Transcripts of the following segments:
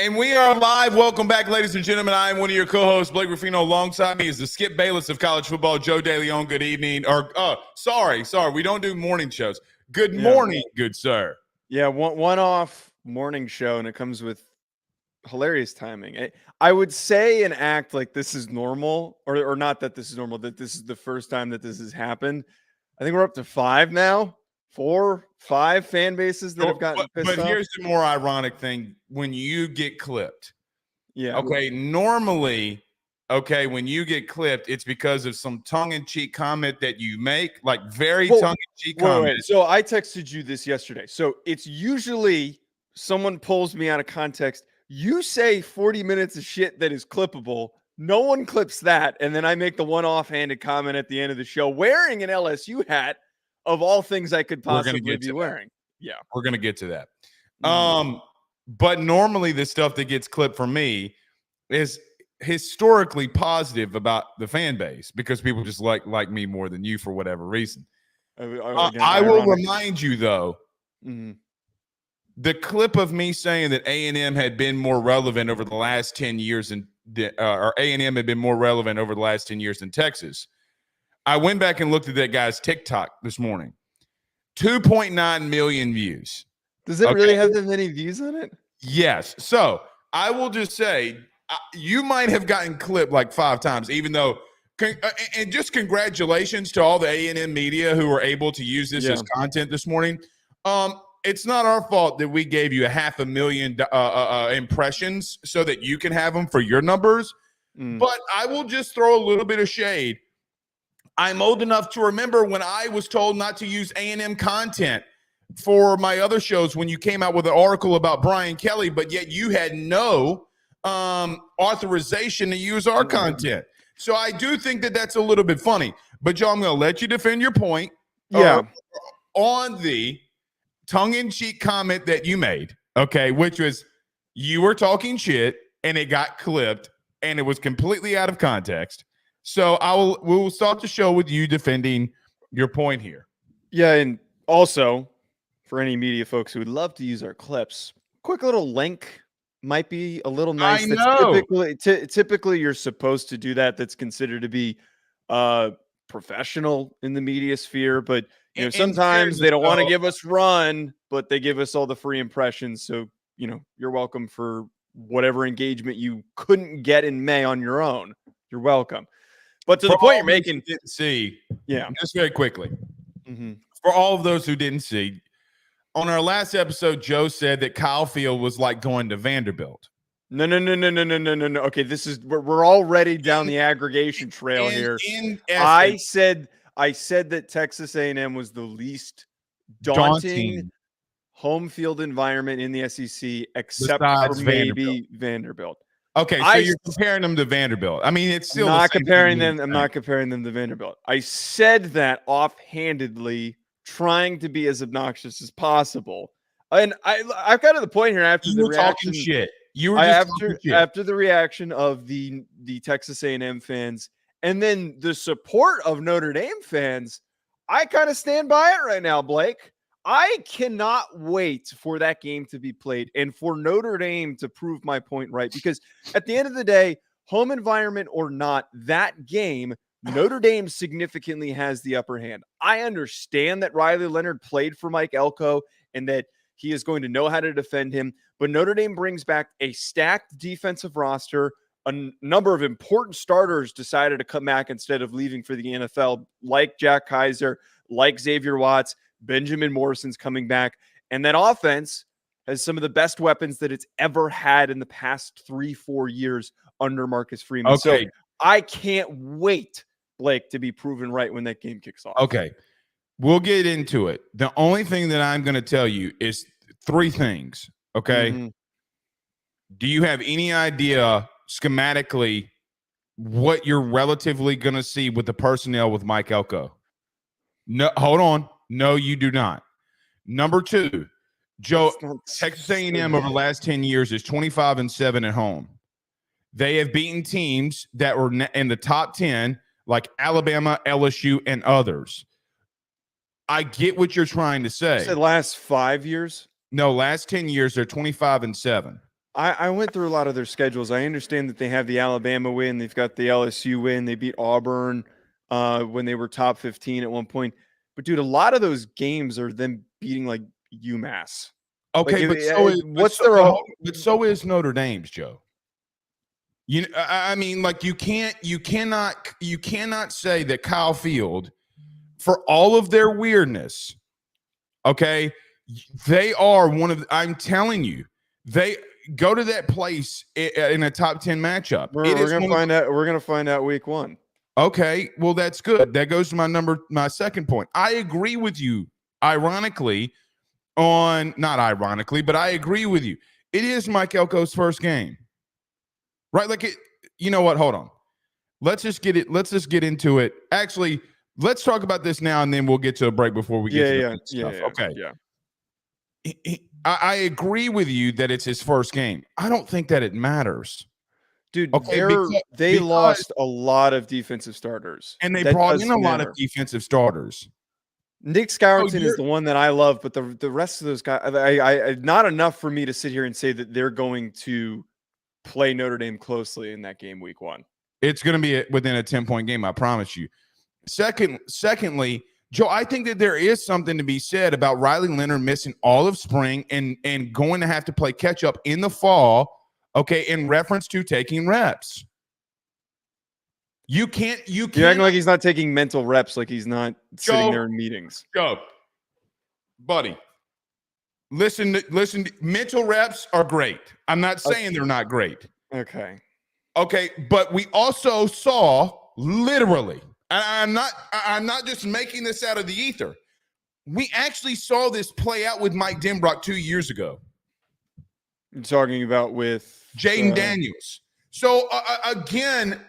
And we are live. Welcome back, ladies and gentlemen. I am one of your co-hosts, Blake Ruffino. Alongside me is the Skip Bayless of college football, Joe DeLeone. Good evening. Sorry. We don't do morning shows. Good morning, good sir. Yeah, one-off morning show, and it comes with hilarious timing. I would say and act like this is normal, or not that this is normal, that this is the first time that this has happened. I think we're up to 5 now. 4, 5 fan bases that have gotten pissed off. But here's the more ironic thing. When you get clipped. Yeah. Okay, normally, when you get clipped, it's because of some tongue-in-cheek comment that you make, like very tongue-in-cheek comment. Wait. So I texted you this yesterday. So it's usually someone pulls me out of context. You say 40 minutes of shit that is clippable. No one clips that. And then I make the one offhanded comment at the end of the show wearing an LSU hat. Of all things I could possibly be wearing. Yeah. We're going to get to that. But normally the stuff that gets clipped for me is historically positive about the fan base because people just like me more than you for whatever reason. I will remind you, though, the clip of me saying that A&M had been more relevant over the last 10 years or A&M had been more relevant over the last 10 years than Texas. I went back and looked at that guy's TikTok this morning. 2.9 million views. Does it really have that many views on it? Yes. So I will just say you might have gotten clipped like 5 times, even though and just congratulations to all the A&M media who were able to use this as content this morning. It's not our fault that we gave you 500,000 impressions so that you can have them for your numbers. But I will just throw a little bit of shade. I'm old enough to remember when I was told not to use A&M content for my other shows when you came out with an article about Brian Kelly, but yet you had no authorization to use our content. So I do think that that's a little bit funny. But, Joe, I'm going to let you defend your point on the tongue-in-cheek comment that you made, which was you were talking shit and it got clipped and it was completely out of context. So we will start the show with you defending your point here. Yeah, and also for any media folks who would love to use our clips, quick little link might be a little nice. I know. Typically you're supposed to do that. That's considered to be professional in the media sphere, but sometimes they don't want to give us run, but they give us all the free impressions. So you're welcome for whatever engagement you couldn't get in May on your own. You're welcome. But to the point you're making, didn't see, just very quickly. For all of those who didn't see, on our last episode, Joe said that Kyle Field was like going to Vanderbilt. No. Okay, we're already down the aggregation trail here. I said that Texas A&M was the least daunting home field environment in the SEC, except for maybe Vanderbilt. Okay, so you're comparing them to Vanderbilt. I mean, it's still not comparing them. I'm not comparing them to Vanderbilt. I said that offhandedly, trying to be as obnoxious as possible. And I've got to the point here after the reaction. Talking shit. You were just after the reaction of the Texas A&M fans, and then the support of Notre Dame fans. I kind of stand by it right now, Blake. I cannot wait for that game to be played and for Notre Dame to prove my point right. Because at the end of the day, home environment or not, that game, Notre Dame significantly has the upper hand. I understand that Riley Leonard played for Mike Elko and that he is going to know how to defend him. But Notre Dame brings back a stacked defensive roster. A number of important starters decided to come back instead of leaving for the NFL, like Jack Kaiser, like Xavier Watts. Benjamin Morrison's coming back, and that offense has some of the best weapons that it's ever had in the past 3-4 years under Marcus Freeman. Okay. So I can't wait, Blake, to be proven right when that game kicks off. Okay. We'll get into it. The only thing that I'm going to tell you is 3 things, okay? Do you have any idea schematically what you're relatively going to see with the personnel with Mike Elko? No, hold on. No, you do not. Number 2, Joe, Texas A&M over the last 10 years is 25-7 at home. They have beaten teams that were in the top 10, like Alabama, LSU, and others. I get what you're trying to say. You said last 5 years? No, last 10 years, they're 25-7. I went through a lot of their schedules. I understand that they have the Alabama win. They've got the LSU win. They beat Auburn when they were top 15 at one point. But dude, a lot of those games are them beating like UMass. Okay, like, but so is Notre Dame's, Joe. I mean, like you cannot say that Kyle Field, for all of their weirdness, okay, they are one of. I'm telling you, they go to that place in a top 10 matchup. We're gonna find out. We're gonna find out week 1. Okay, well that's good. That goes to my second point. I agree with you. Ironically, not ironically, but I agree with you. It is Mike Elko's first game. Right, like it. You know what? Hold on. Let's just get into it. Actually, let's talk about this now, and then we'll get to a break before we get to the stuff. Okay. Yeah. I agree with you that it's his first game. I don't think that it matters, dude. Okay, they lost a lot of defensive starters, and they brought in a lot of defensive starters. Nick Scourton is the one that I love, but the rest of those guys, I not enough for me to sit here and say that they're going to play Notre Dame closely in that game week 1. It's going to be within a 10-point game, I promise you. Secondly, Joe, I think that there is something to be said about Riley Leonard missing all of spring and going to have to play catch up in the fall, okay, in reference to taking reps. You're acting like he's not taking mental reps, like he's not sitting there in meetings. Joe, buddy, listen, mental reps are great. I'm not saying they're not great. Okay, but we also saw literally, and I'm not just making this out of the ether. We actually saw this play out with Mike Denbrock 2 years ago. You're talking about with Jaden Daniels. So again,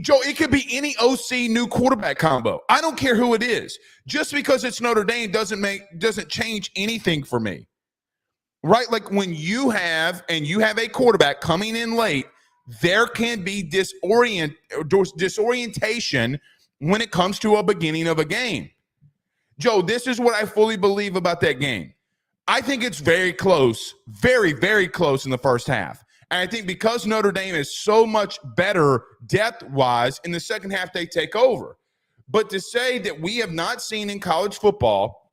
Joe, it could be any OC new quarterback combo. I don't care who it is. Just because it's Notre Dame doesn't change anything for me. Right? Like when you have a quarterback coming in late, there can be disorientation when it comes to a beginning of a game. Joe, this is what I fully believe about that game. I think it's very close, very, very close in the first half. And I think because Notre Dame is so much better depth-wise, in the second half they take over. But to say that we have not seen in college football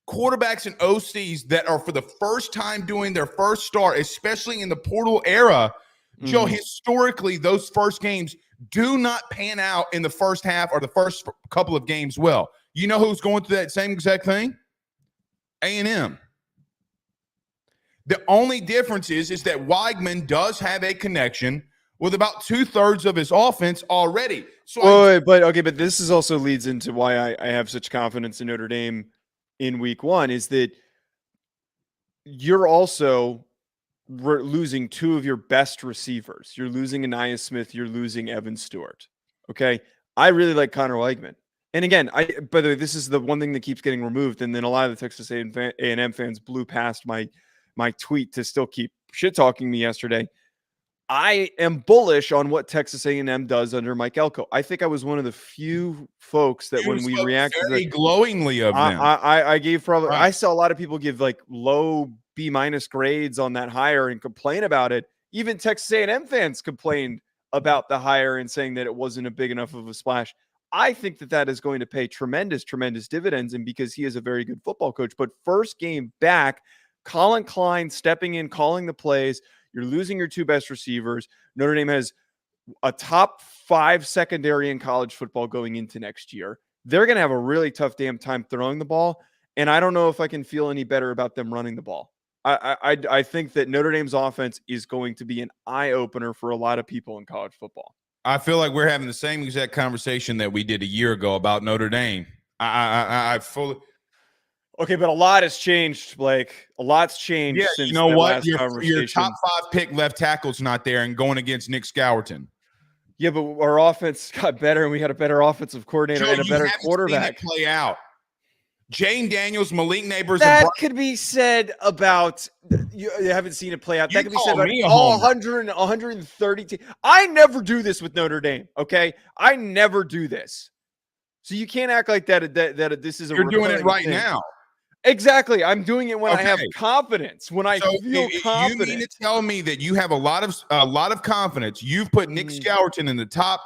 quarterbacks and OCs that are for the first time doing their first start, especially in the portal era, Joe, historically, those first games do not pan out in the first half or the first couple of games well. You know who's going through that same exact thing? A&M. The only difference is that Weigman does have a connection with about 2/3 of his offense already. So but this is also leads into why I have such confidence in Notre Dame in week 1 is that you're also losing 2 of your best receivers. You're losing Anaya Smith. You're losing Evan Stewart. Okay. I really like Connor Weigman. And again, by the way, this is the one thing that keeps getting removed. And then a lot of the Texas A&M fans blew past my tweet to still keep shit talking me yesterday. I am bullish on what Texas A&M does under Mike Elko. I think I was one of the few folks that when we reacted very glowingly of them. I gave probably I saw a lot of people give like low B- grades on that hire and complain about it. Even Texas A&M fans complained about the hire and saying that it wasn't a big enough of a splash. I think that is going to pay tremendous dividends, and because he is a very good football coach. But first game back, Colin Klein stepping in, calling the plays. You're losing your 2 best receivers. Notre Dame has a top 5 secondary in college football going into next year. They're going to have a really tough damn time throwing the ball, and I don't know if I can feel any better about them running the ball. I think that Notre Dame's offense is going to be an eye-opener for a lot of people in college football. I feel like we're having the same exact conversation that we did a year ago about Notre Dame. I fully... Okay, but a lot has changed, Blake. A lot's changed since you know what? Your top 5 pick left tackle's not there and going against Nick Scourton. Yeah, but our offense got better, and we had a better offensive coordinator and a better quarterback. Seen it play out. Jane Daniels, Malik Neighbors. That could be said about you haven't seen it play out. That could be said about all 130. I never do this with Notre Dame. Okay, I never do this. So you can't act like that. That this is a. You're doing it right now. Exactly. I'm doing it when I have Okay. confidence, when I feel You confident. mean to tell me that you have a lot of confidence. You've put Nick Scourton in the top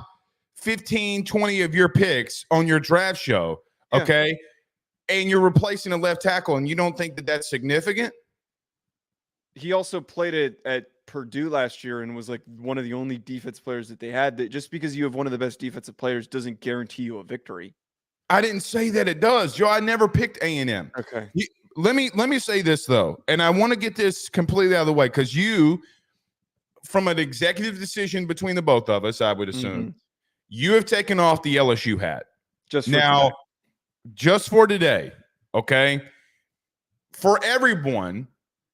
15, 20 of your picks on your draft show, okay? And you're replacing a left tackle, and you don't think that that's significant? He also played at Purdue last year and was like one of the only defense players that they had. That just because you have one of the best defensive players doesn't guarantee you a victory. I didn't say that it does, Joe. I never picked A&M. Okay. Let me say this, though, and I want to get this completely out of the way, because you, from an executive decision between the both of us, I would assume, you have taken off the LSU hat. Just for today, okay? For everyone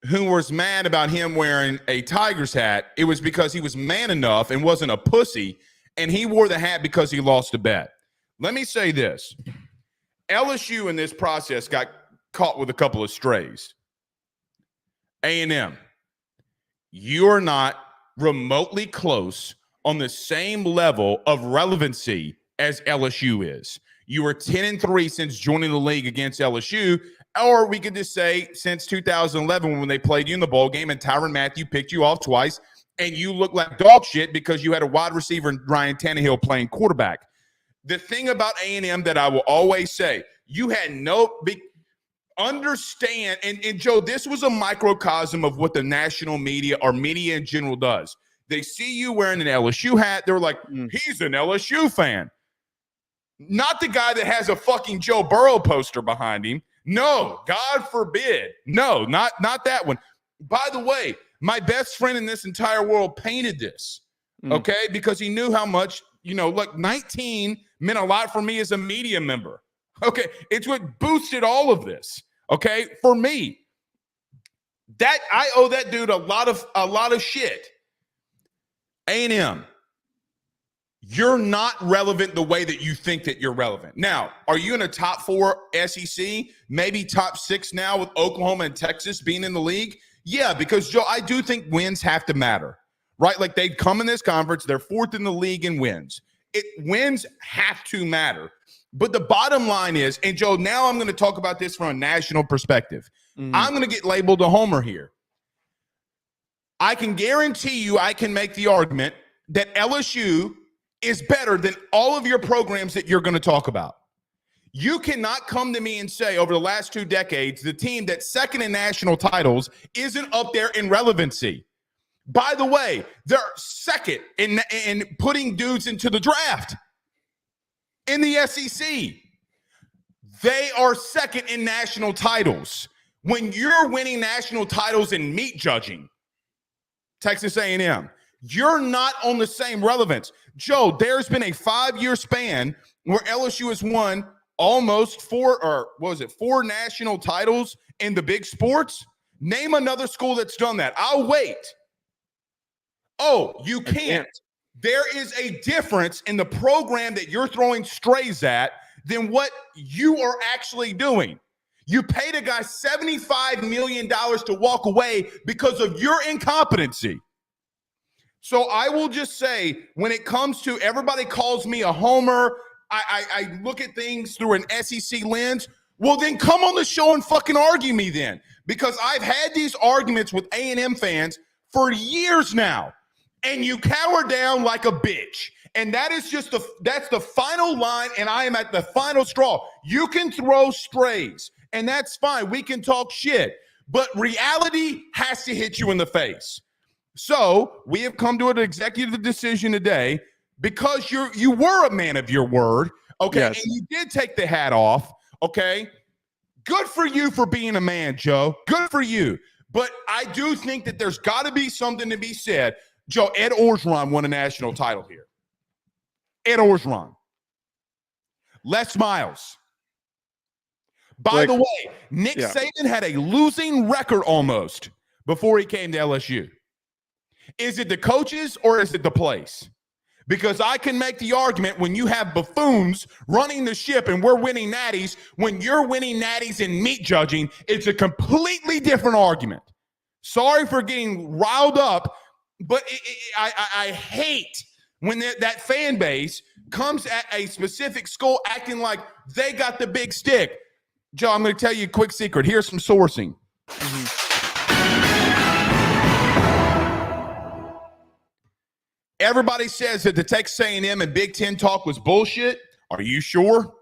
who was mad about him wearing a Tigers hat, it was because he was man enough and wasn't a pussy, and he wore the hat because he lost a bet. Let me say this. LSU in this process got caught with a couple of strays. A&M, you're not remotely close on the same level of relevancy as LSU is. You were 10-3 since joining the league against LSU, or we could just say since 2011 when they played you in the bowl game and Tyrann Mathieu picked you off twice, and you looked like dog shit because you had a wide receiver in Ryan Tannehill playing quarterback. The thing about A&M that I will always say, you had no big understand, and Joe, this was a microcosm of what the national media or media in general does. They see you wearing an LSU hat, they're like, he's an LSU fan. Not the guy that has a fucking Joe Burrow poster behind him. No, God forbid. No, not that one. By the way, my best friend in this entire world painted this, okay, because he knew how much, like 19 meant a lot for me as a media member. Okay, it's what boosted all of this. Okay, for me, that I owe that dude a lot of shit. A&M, you're not relevant the way that you think that you're relevant. Now, are you in a top 4 SEC, maybe top 6 now with Oklahoma and Texas being in the league? Yeah, because Joe, I do think wins have to matter, right? Like they come in this conference, they're 4th in the league in wins. Wins have to matter. But the bottom line is, and Joe, now I'm going to talk about this from a national perspective. I'm going to get labeled a homer here. I can guarantee you I can make the argument that LSU is better than all of your programs that you're going to talk about. You cannot come to me and say over the last 2 decades, the team that's second in national titles isn't up there in relevancy. By the way, they're second in putting dudes into the draft. In the SEC, they are second in national titles. When you're winning national titles in meat judging, Texas A&M, you're not on the same relevance. Joe, there's been a 5-year span where LSU has won almost 4 national titles in the big sports. Name another school that's done that. I'll wait. Oh, you can't. There is a difference in the program that you're throwing strays at than what you are actually doing. You paid a guy $75 million to walk away because of your incompetency. So I will just say, when it comes to everybody calls me a homer, I look at things through an SEC lens. Well, then come on the show and fucking argue me then, because I've had these arguments with A&M fans for years now. And you cower down like a bitch. And that is that's the final line, and I am at the final straw. You can throw strays, and that's fine. We can talk shit. But reality has to hit you in the face. So we have come to an executive decision today because you were a man of your word, okay? Yes. And you did take the hat off, okay? Good for you for being a man, Joe. Good for you. But I do think that there's got to be something to be said. Joe, Ed Orgeron won a national title here. Ed Orgeron. Les Miles. By the way, Nick Saban had a losing record almost before he came to LSU. Is it the coaches or is it the place? Because I can make the argument when you have buffoons running the ship and we're winning natties, when you're winning natties in meat judging, it's a completely different argument. Sorry for getting riled up, but I hate when that fan base comes at a specific school acting like they got the big stick. Joe, I'm going to tell you a quick secret. Here's some sourcing. Everybody says that the Texas A&M and Big Ten talk was bullshit. Are you sure?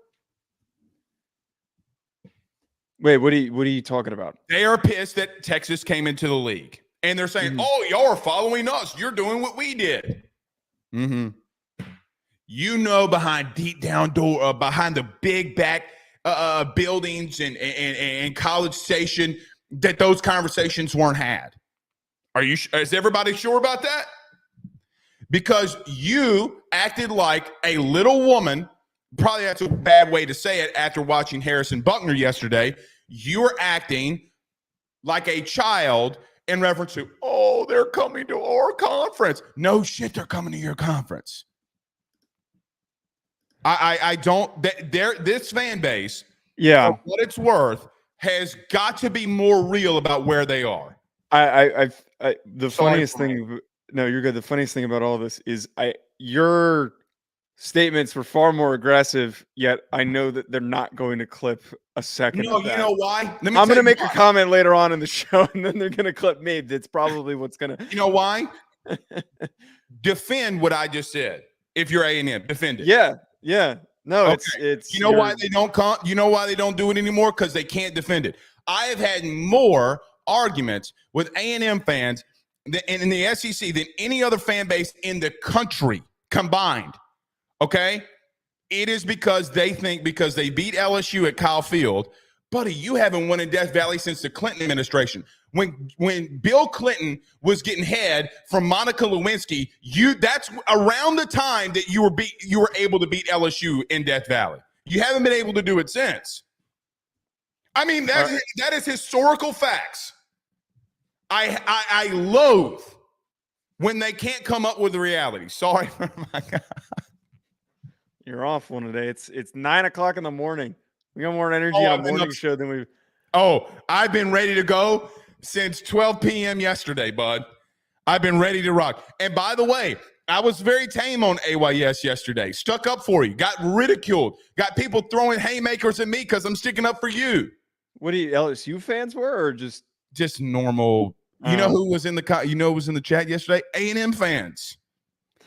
Wait, what are you talking about? They are pissed that Texas came into the league. And they're saying, oh, y'all are following us. You're doing what we did. You know, behind deep down door, behind the big back buildings and College Station, that those conversations weren't had. Is everybody sure about that? Because you acted like a little woman. Probably that's a bad way to say it after watching Harrison Buckner yesterday. You were acting like a child in reference to, oh, they're coming to our conference. No shit, they're coming to your conference. I don't. This fan base, for what it's worth, has got to be more real about where they are. The funniest thing. No, you're good. The funniest thing about all this is your statements were far more aggressive, yet I know that they're not going to clip a second. No, you know why? I'm going to make a comment later on in the show, and then they're going to clip me. That's probably what's going to. You know why? Defend what I just said. If you're A&M, defend it. Yeah. No, okay. it's. You know why they don't come? You know why they don't do it anymore? Because they can't defend it. I have had more arguments with A&M fans in the SEC than any other fan base in the country combined. Okay? It is because they think because they beat LSU at Kyle Field, buddy, you haven't won in Death Valley since the Clinton administration. When Bill Clinton was getting head from Monica Lewinsky, that's around the time that you were able to beat LSU in Death Valley. You haven't been able to do it since. I mean, that is historical facts. I loathe when they can't come up with the reality. Sorry for my God. You're off one today. It's 9:00 in the morning. We got more energy on a morning show than we. Oh, I've been ready to go since 12 p.m. yesterday, bud. I've been ready to rock. And by the way, I was very tame on AYS yesterday. Stuck up for you. Got ridiculed. Got people throwing haymakers at me because I'm sticking up for you. What do you LSU fans were, or just normal? You know who was in the chat yesterday? A&M fans.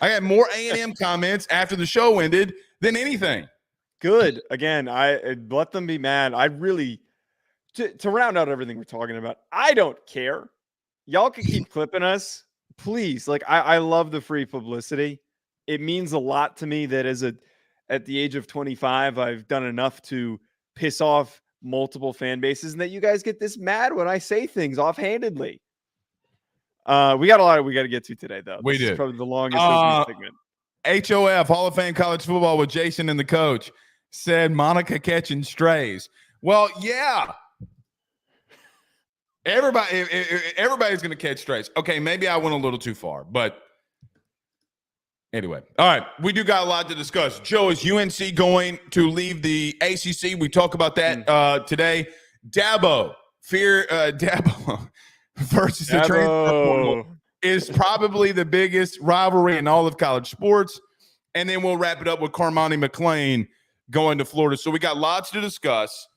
I had more A&M comments after the show ended than anything. Good. Again, I let them be mad. I really to round out everything we're talking about. I don't care. Y'all can keep clipping us, please. Like I love the free publicity. It means a lot to me that at the age of 25, I've done enough to piss off multiple fan bases, and that you guys get this mad when I say things offhandedly. We got a lot we got to get to today, though. This is probably the longest segment. HOF, Hall of Fame College Football with Jason and the coach, said Monica catching strays. Well, yeah. Everybody's going to catch strays. Okay, maybe I went a little too far, but anyway. All right, we do got a lot to discuss. Joe, is UNC going to leave the ACC? We talk about that today. Dabo versus the transfer portal is probably the biggest rivalry in all of college sports. And then we'll wrap it up with Cormani McClain going to Florida. So we got lots to discuss.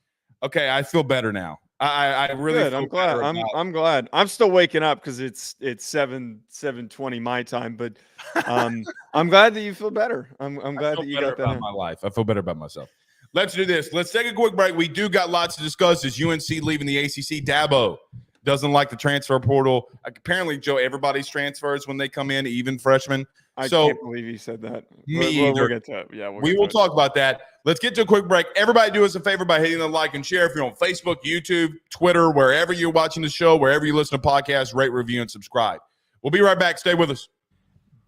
Okay, I feel better now. I really good. I'm glad. I'm glad. I'm still waking up because it's 7:20 my time, but I'm glad that you feel better. I'm glad that you got that about my life. I feel better about myself. Let's do this. Let's take a quick break. We do got lots to discuss. Is UNC leaving the ACC? Dabo doesn't like the transfer portal. Apparently, Joe, everybody's transfers when they come in, even freshmen. I can't believe you said that. We'll get to it. Yeah, we will talk about that. Let's get to a quick break. Everybody do us a favor by hitting the like and share. If you're on Facebook, YouTube, Twitter, wherever you're watching the show, wherever you listen to podcasts, rate, review, and subscribe. We'll be right back. Stay with us.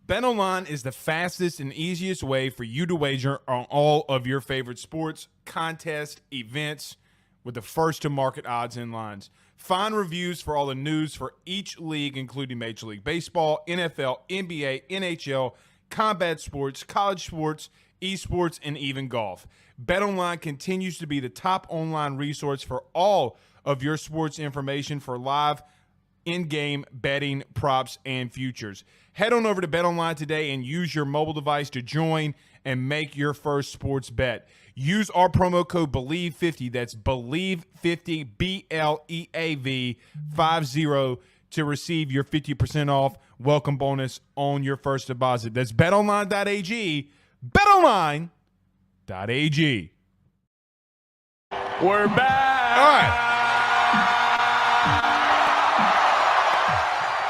BetOnline is the fastest and easiest way for you to wager on all of your favorite sports, contests, events with the first-to-market odds and lines. Find reviews for all the news for each league, including Major League Baseball, NFL, NBA, NHL, combat sports, college sports, esports, and even golf. BetOnline continues to be the top online resource for all of your sports information for live in-game betting, props, and futures. Head on over to BetOnline today and use your mobile device to join and make your first sports bet. Use our promo code BELIEVE50. That's BELIEVE50, BLEAV 50 to receive your 50% off welcome bonus on your first deposit. That's betonline.ag. Betonline.ag. We're back. All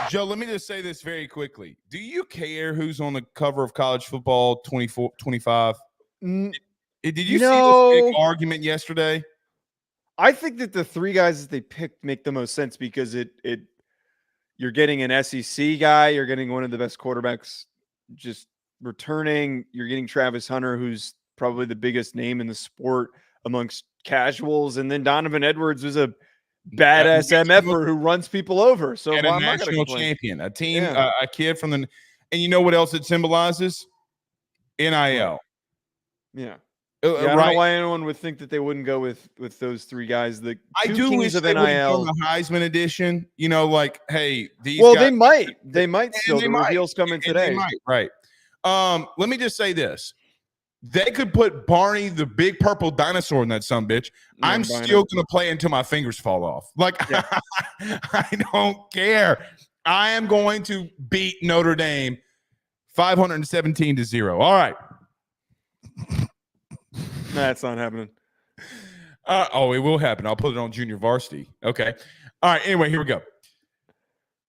right. Joe, let me just say this very quickly. Do you care who's on the cover of College Football 25? Did you see this big argument yesterday? I think that the three guys that they picked make the most sense because you're getting an SEC guy, you're getting one of the best quarterbacks just returning, you're getting Travis Hunter, who's probably the biggest name in the sport amongst casuals, and then Donovan Edwards was a badass MFer who runs people over. So and a national champion, a team, a kid from the, and you know what else it symbolizes? NIL. Yeah. I don't know why anyone would think that they wouldn't go with those three guys. The two kings of NIL, the Heisman edition. You know, like, hey, these. Well, guys, they might still. The reveal's coming today. They might, right? Let me just say this: they could put Barney, the big purple dinosaur, in that sumbitch. I'm still going to play until my fingers fall off. Like, I don't care. I am going to beat Notre Dame 517-0. All right. That's not happening. It will happen. I'll put it on junior varsity. Okay. All right. Anyway, here we go.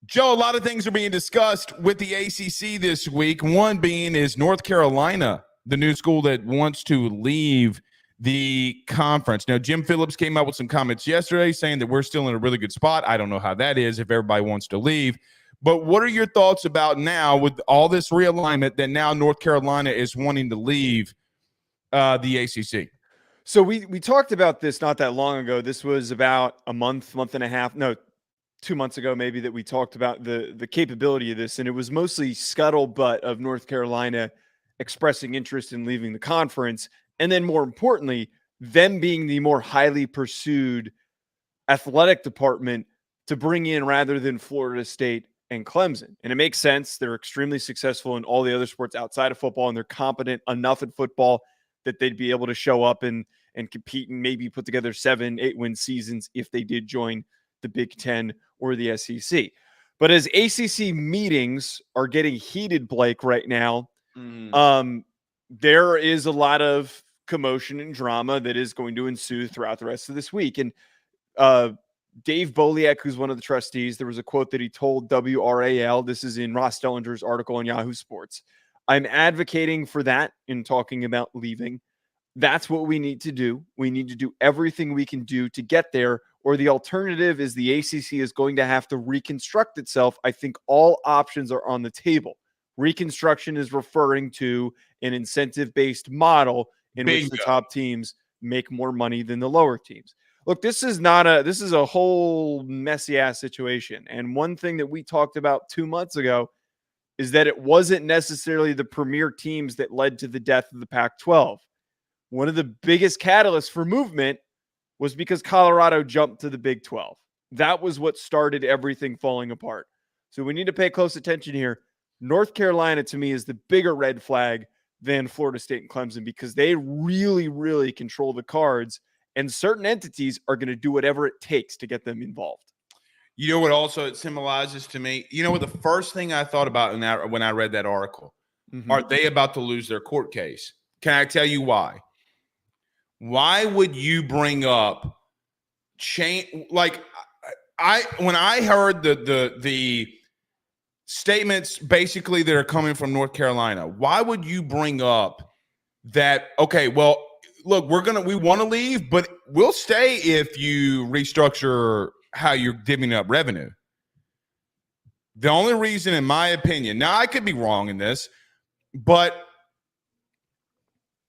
Joe, a lot of things are being discussed with the ACC this week. One being is North Carolina, the new school that wants to leave the conference. Now, Jim Phillips came out with some comments yesterday saying that we're still in a really good spot. I don't know how that is if everybody wants to leave. But what are your thoughts about now with all this realignment that now North Carolina is wanting to leave the ACC? So we talked about this not that long ago. This was about a month and a half. No, 2 months ago, maybe, that we talked about the capability of this. And it was mostly scuttlebutt of North Carolina expressing interest in leaving the conference. And then more importantly, them being the more highly pursued athletic department to bring in rather than Florida State and Clemson. And it makes sense. They're extremely successful in all the other sports outside of football, and they're competent enough at football that they'd be able to show up and compete and maybe put together 7-8 win seasons if they did join the Big Ten or the SEC. But as ACC meetings are getting heated, Blake, right now, there is a lot of commotion and drama that is going to ensue throughout the rest of this week. And Dave Boliak, who's one of the trustees, there was a quote that he told WRAL. This is in Ross Dellinger's article on Yahoo Sports. I'm advocating for that in talking about leaving. That's what we need to do. We need to do everything we can do to get there, or the alternative is the ACC is going to have to reconstruct itself. I think all options are on the table. Reconstruction is referring to an incentive-based model in which the top teams make more money than the lower teams. Look, this is a whole messy ass situation. And one thing that we talked about 2 months ago is that it wasn't necessarily the premier teams that led to the death of the Pac-12. One of the biggest catalysts for movement was because Colorado jumped to the Big 12. That was what started everything falling apart. So we need to pay close attention here. North Carolina, to me, is the bigger red flag than Florida State and Clemson because they really, really control the cards, and certain entities are going to do whatever it takes to get them involved. You know what also it symbolizes to me? You know what the first thing I thought about when I read that article? Are they about to lose their court case? Can I tell you why? Why would you bring up change? Like when I heard the statements basically that are coming from North Carolina, why would you bring up that? Okay, well, look, we want to leave, but we'll stay if you restructure how you're divvying up revenue. The only reason, in my opinion, now I could be wrong in this, but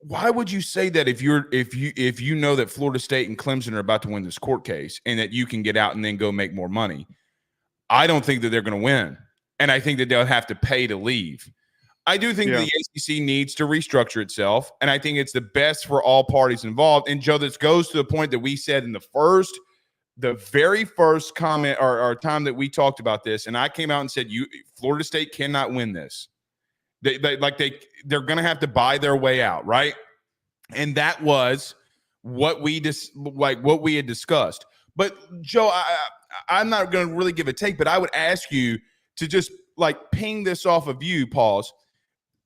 why would you say that if you know that Florida State and Clemson are about to win this court case and that you can get out and then go make more money? I don't think that they're going to win, and I think that they'll have to pay to leave. I do think the ACC needs to restructure itself, and I think it's the best for all parties involved. And Joe, this goes to the point that we said in the very first comment or time that we talked about this, and I came out and said, Florida State cannot win this. They're going to have to buy their way out, right? And that was what we what we had discussed. But Joe, I'm not going to really give a take, but I would ask you to just like ping this off of you, pause.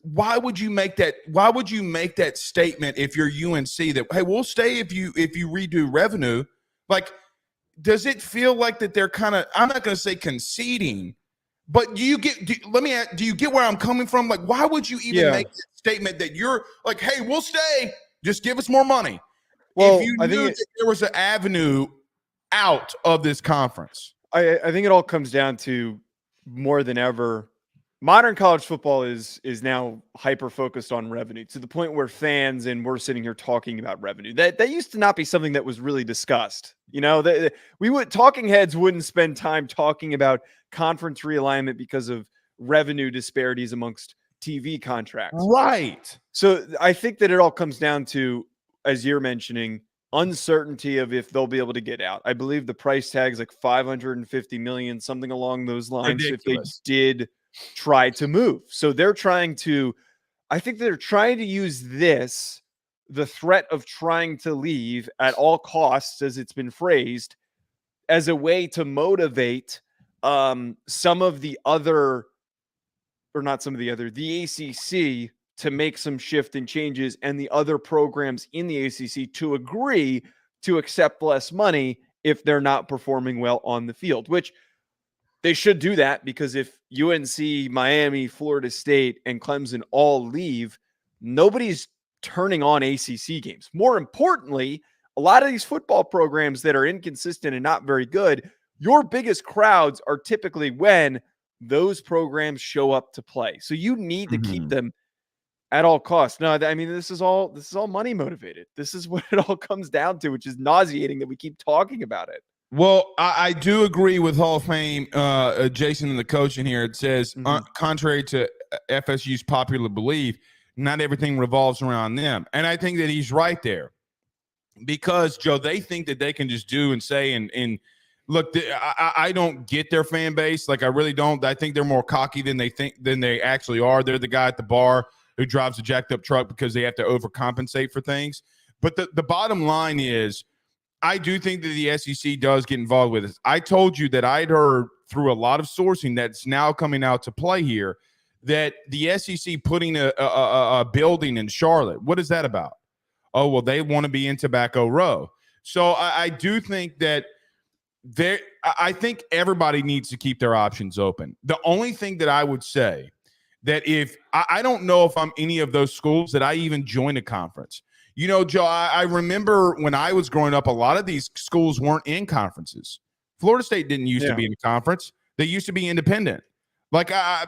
Why would you make that? Why would you make that statement if you're UNC that, hey, we'll stay if you redo revenue? Like, does it feel like that they're kind of, I'm not going to say conceding, but do you get where I'm coming from? Like, why would you even make that statement that you're like, hey, we'll stay, just give us more money? Well, if you knew that there was an avenue out of this conference. I think it all comes down to, more than ever, modern college football is now hyper focused on revenue, to the point where fans and we're sitting here talking about revenue. That used to not be something that was really discussed. You know, talking heads wouldn't spend time talking about conference realignment because of revenue disparities amongst TV contracts. Right. So I think that it all comes down to, as you're mentioning, uncertainty of if they'll be able to get out. I believe the price tag is like $550 million, something along those lines. Ridiculous. If they did try to move. So I think they're trying to use this, the threat of trying to leave at all costs, as it's been phrased, as a way to motivate some of the other, or not some of the other, the ACC to make some shift and changes, and the other programs in the ACC to agree to accept less money if they're not performing well on the field, which they should do that, because if UNC, Miami, Florida State, and Clemson all leave, nobody's turning on ACC games. More importantly, a lot of these football programs that are inconsistent and not very good, your biggest crowds are typically when those programs show up to play. So you need to keep them at all costs. No, I mean, this is all money motivated. This is what it all comes down to, which is nauseating that we keep talking about it. Well, I do agree with Hall of Fame Jason and the coach in here. It says, contrary to FSU's popular belief, not everything revolves around them. And I think that he's right there, because, Joe, they think that they can just do and say and look, I don't get their fan base. Like, I really don't. I think they're more cocky than they actually are. They're the guy at the bar who drives a jacked up truck because they have to overcompensate for things. But the bottom line is, I do think that the SEC does get involved with this. I told you that I'd heard through a lot of sourcing that's now coming out to play here that the SEC putting a building in Charlotte. What is that about? Oh, well, they want to be in Tobacco Row. So I do think that I think everybody needs to keep their options open. The only thing that I would say that if I don't know if I'm any of those schools that I even join a conference. You know, Joe, I remember when I was growing up, a lot of these schools weren't in conferences. Florida State didn't used to be in a conference. They used to be independent. Like, I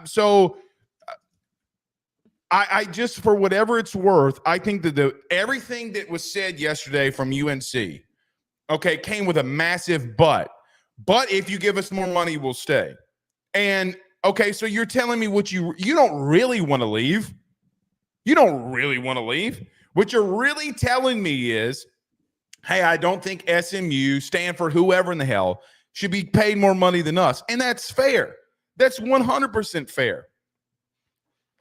just, for whatever it's worth, I think that everything that was said yesterday from UNC, okay, came with a massive but. But if you give us more money, we'll stay. And, okay, so you're telling me you don't really want to leave. You don't really want to leave. What you're really telling me is, hey, I don't think SMU, Stanford, whoever in the hell, should be paid more money than us. And that's fair. That's 100% fair.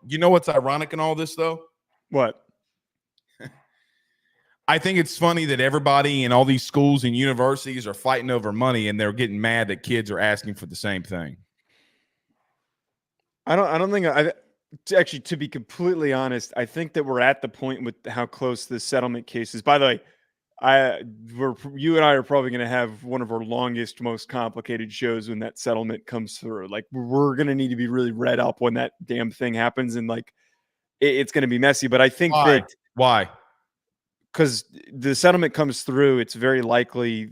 You know what's ironic in all this, though? What? I think it's funny that everybody in all these schools and universities are fighting over money, and they're getting mad that kids are asking for the same thing. I don't think actually, to be completely honest, I think that we're at the point with how close this settlement case is. By the way, you and I are probably going to have one of our longest, most complicated shows when that settlement comes through. Like, we're going to need to be really read up when that damn thing happens, and like, it's going to be messy. But I think why? Because the settlement comes through, it's very likely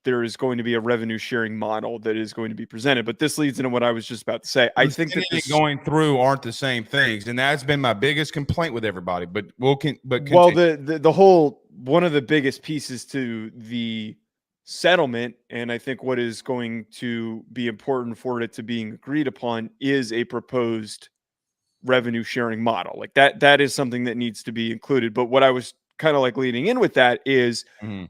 there is going to be a revenue sharing model that is going to be presented. But this leads into what I was just about to say. I think that going through aren't the same things, and that's been my biggest complaint with everybody. But the whole, one of the biggest pieces to the settlement, and I think what is going to be important for it to being agreed upon, is a proposed revenue sharing model. Like that is something that needs to be included. But what I was kind of like leading in with that is,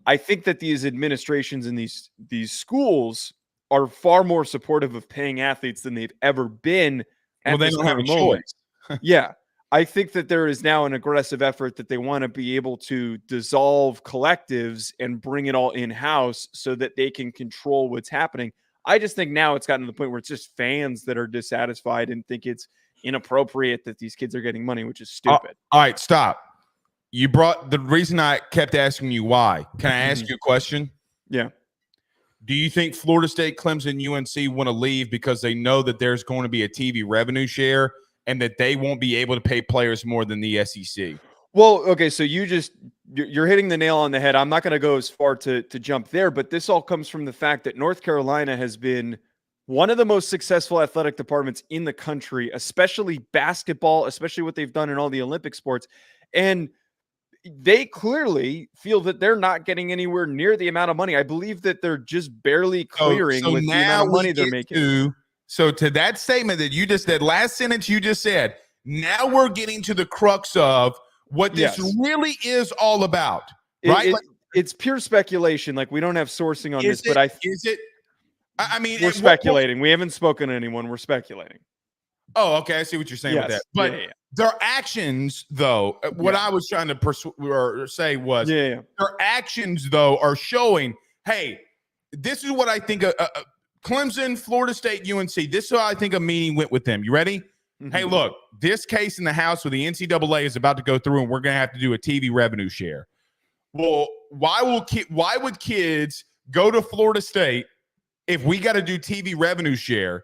I think that these administrations and these schools are far more supportive of paying athletes than they've ever been. Well, they don't have a choice. Yeah. I think that there is now an aggressive effort that they want to be able to dissolve collectives and bring it all in-house so that they can control what's happening. I just think now it's gotten to the point where it's just fans that are dissatisfied and think it's inappropriate that these kids are getting money, which is stupid. All right, stop. You brought the reason I kept asking you why. Can I ask you a question? Yeah. Do you think Florida State, Clemson, UNC want to leave because they know that there's going to be a TV revenue share and that they won't be able to pay players more than the SEC? Well, okay, so you're hitting the nail on the head. I'm not going to go as far to jump there, but this all comes from the fact that North Carolina has been one of the most successful athletic departments in the country, especially basketball, especially what they've done in all the Olympic sports. And they clearly feel that they're not getting anywhere near the amount of money. I believe that they're just barely clearing with the amount of money they're making. So to that statement that you just, that last sentence you just said, now we're getting to the crux of what this really is all about, right? It's pure speculation. Like, we don't have sourcing on this, but I mean, we're speculating. We haven't spoken to anyone. We're speculating. Oh, okay. I see what you're saying with that. But their actions, though, what I was trying to say was their actions, though, are showing, hey, this is what I think Clemson, Florida State, UNC. This is how I think a meeting went with them. You ready? Mm-hmm. Hey, look, this case in the House with the NCAA is about to go through, and we're going to have to do a TV revenue share. Well, why would kids go to Florida State if we got to do TV revenue share?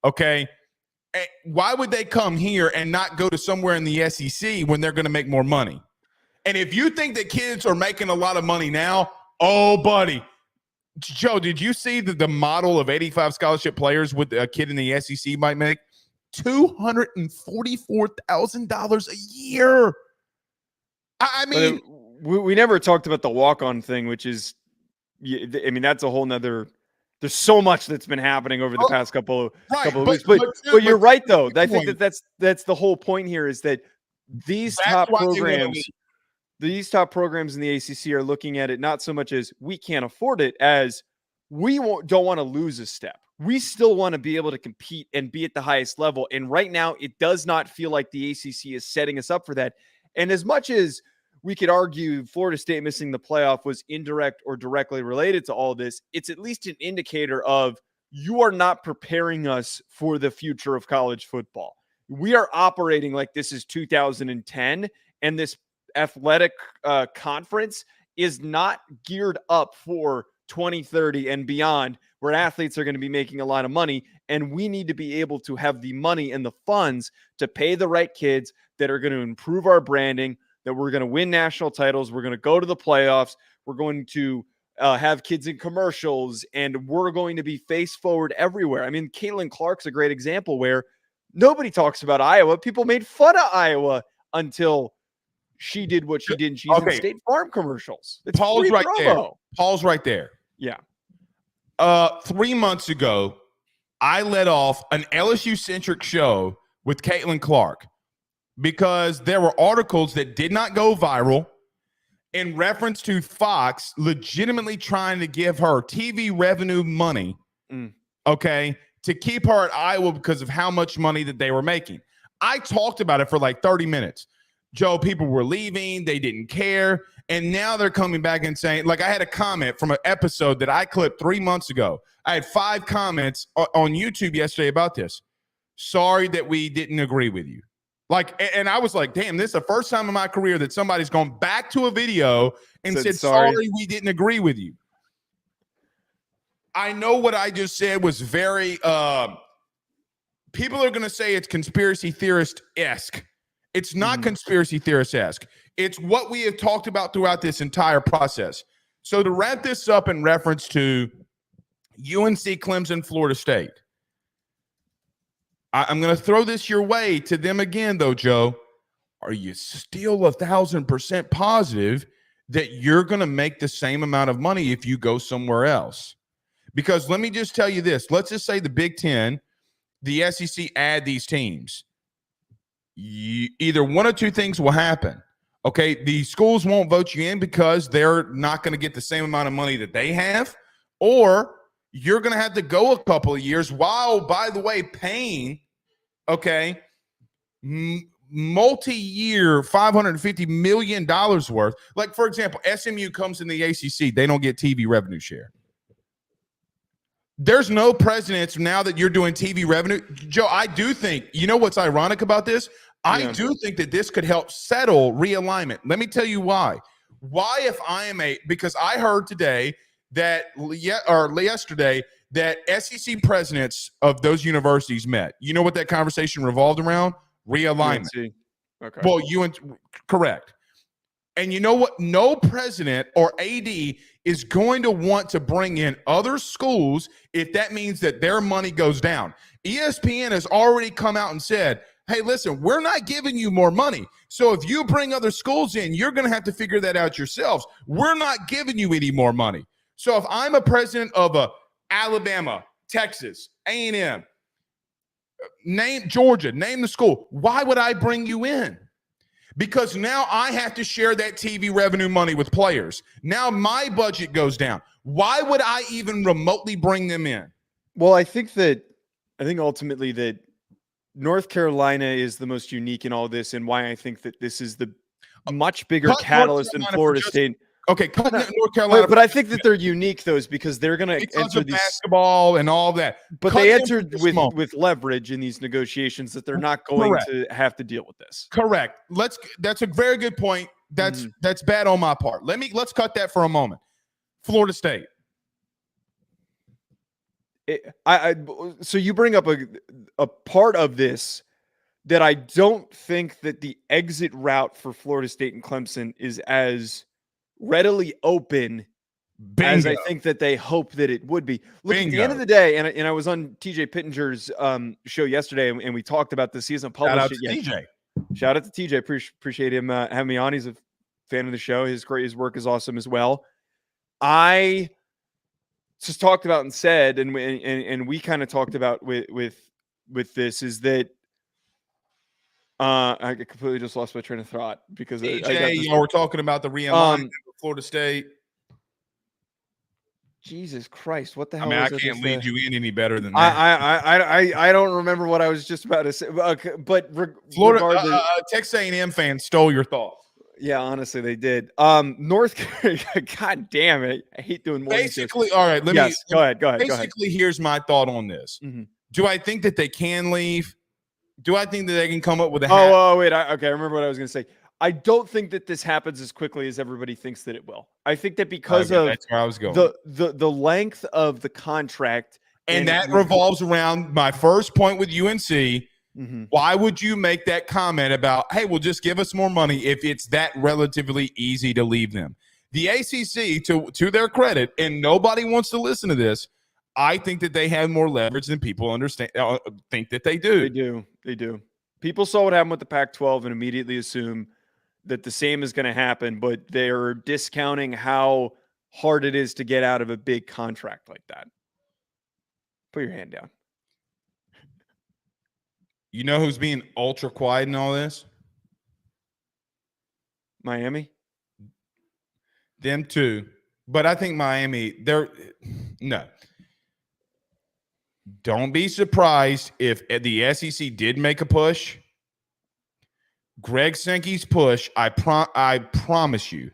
Okay. Why would they come here and not go to somewhere in the SEC when they're going to make more money? And if you think that kids are making a lot of money now, oh, buddy. Joe, did you see the model of 85 scholarship players with a kid in the SEC might make? $244,000 a year. I mean, we never talked about the walk-on thing, which is, I mean, that's a whole nother. There's so much that's been happening over the past couple of weeks. But you're right, though. I think that's the whole point here, is that these top programs in the ACC are looking at it not so much as we can't afford it, as we don't want to lose a step. We still want to be able to compete and be at the highest level. And right now, it does not feel like the ACC is setting us up for that. And as much as we could argue Florida State missing the playoff was indirect or directly related to all this, it's at least an indicator of you are not preparing us for the future of college football. We are operating like this is 2010, and this athletic conference is not geared up for 2030 and beyond, where athletes are going to be making a lot of money, and we need to be able to have the money and the funds to pay the right kids that are going to improve our branding, that we're going to win national titles, we're going to go to the playoffs, we're going to have kids in commercials, and we're going to be face forward everywhere. I mean, Caitlin Clark's a great example where nobody talks about Iowa. People made fun of Iowa until she did what she did. She's in State Farm commercials. It's Paul's right there. Paul's right there. Yeah. 3 months ago, I led off an LSU-centric show with Caitlin Clark because there were articles that did not go viral in reference to Fox legitimately trying to give her TV revenue money, okay, to keep her at Iowa because of how much money that they were making. I talked about it for like 30 minutes. Joe, people were leaving. They didn't care. And now they're coming back and saying, like, I had a comment from an episode that I clipped 3 months ago. I had 5 comments on YouTube yesterday about this. Sorry that we didn't agree with you. Like, and I was like, damn, this is the first time in my career that somebody's gone back to a video and said, sorry, we didn't agree with you. I know what I just said was very, people are going to say it's conspiracy theorist-esque. It's not conspiracy theorist-esque. It's what we have talked about throughout this entire process. So to wrap this up in reference to UNC, Clemson, Florida State, I'm going to throw this your way to them again, though, Joe. Are you still 1,000% positive that you're going to make the same amount of money if you go somewhere else? Because let me just tell you this. Let's just say the Big Ten, the SEC add these teams. Either one or two things will happen. Okay, the schools won't vote you in because they're not going to get the same amount of money that they have, or you're going to have to go a couple of years while, by the way, paying, okay, multi-year $550 million worth. Like, for example, SMU comes in the ACC. They don't get TV revenue share. There's no precedence now that you're doing TV revenue. Joe, I do think, you know what's ironic about this? I do think that this could help settle realignment. Let me tell you why. Why, if I am because I heard today that, yesterday, that SEC presidents of those universities met. You know what that conversation revolved around? Realignment. UNC. Okay. Well, correct. And you know what? No president or AD is going to want to bring in other schools if that means that their money goes down. ESPN has already come out and said, hey, listen, we're not giving you more money. So if you bring other schools in, you're going to have to figure that out yourselves. We're not giving you any more money. So if I'm a president of Alabama, Texas, A&M, name Georgia, name the school, why would I bring you in? Because now I have to share that TV revenue money with players. Now my budget goes down. Why would I even remotely bring them in? Well, I think ultimately that North Carolina is the most unique in all this, and why I think that this is the much bigger catalyst than Florida State. Okay, cut North Carolina. But I think that they're unique, though, is because they're going to enter these basketball and all that. But they entered with leverage in these negotiations that they're not going to have to deal with this. Correct. That's a very good point. That's bad on my part. Let's cut that for a moment. Florida State. So you bring up a part of this that I don't think that the exit route for Florida State and Clemson is as readily open as I think that they hope that it would be. Look, at the end of the day, and I was on TJ Pittenger's show yesterday, and we talked about this. He hasn't published it yet. TJ. Shout out to TJ. Appreciate him having me on. He's a fan of the show. His work is awesome as well. I just talked about and said, and we kind of talked about with this, is that I completely just lost my train of thought because we're talking about the realignment of Florida State. Jesus Christ, what the hell? I can't lead you in any better than that. I don't remember what I was just about to say. But Florida Texas A&M fans stole your thoughts. Yeah, honestly, they did. North Carolina, God damn it, I hate doing more. Basically, all right. Go ahead. Basically, here's my thought on this. Mm-hmm. Do I think that they can leave? Do I think that they can come up with a? Wait. I remember what I was going to say. I don't think that this happens as quickly as everybody thinks that it will. I think that because of that's where I was going. The length of the contract, and that revolves around my first point with UNC. Mm-hmm. Why would you make that comment about, hey, well, just give us more money if it's that relatively easy to leave them? The ACC, to their credit, and nobody wants to listen to this, I think that they have more leverage than people think that they do. They do. People saw what happened with the Pac-12 and immediately assume that the same is going to happen, but they're discounting how hard it is to get out of a big contract like that. Put your hand down. You know who's being ultra quiet in all this? Miami? Them too. But I think Miami, no. Don't be surprised if the SEC did make a push. Greg Sankey's push, I promise you,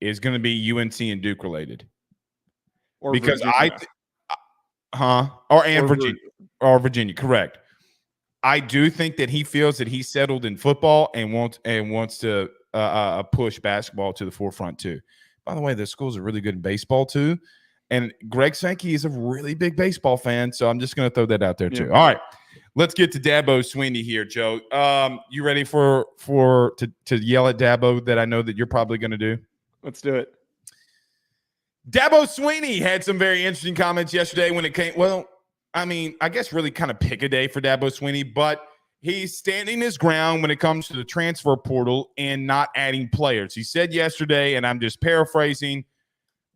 is going to be UNC and Duke related. Or because Virginia. Or Virginia, correct. I do think that he feels that he's settled in football and wants to push basketball to the forefront too. By the way, the schools are really good in baseball too. And Greg Sankey is a really big baseball fan, so I'm just going to throw that out there too. All right, let's get to Dabo Swinney here, Joe. You ready to yell at Dabo that I know that you're probably going to do? Let's do it. Dabo Swinney had some very interesting comments yesterday when it came. Well, I mean, I guess really kind of pick a day for Dabo Swinney, but he's standing his ground when it comes to the transfer portal and not adding players. He said yesterday, and I'm just paraphrasing,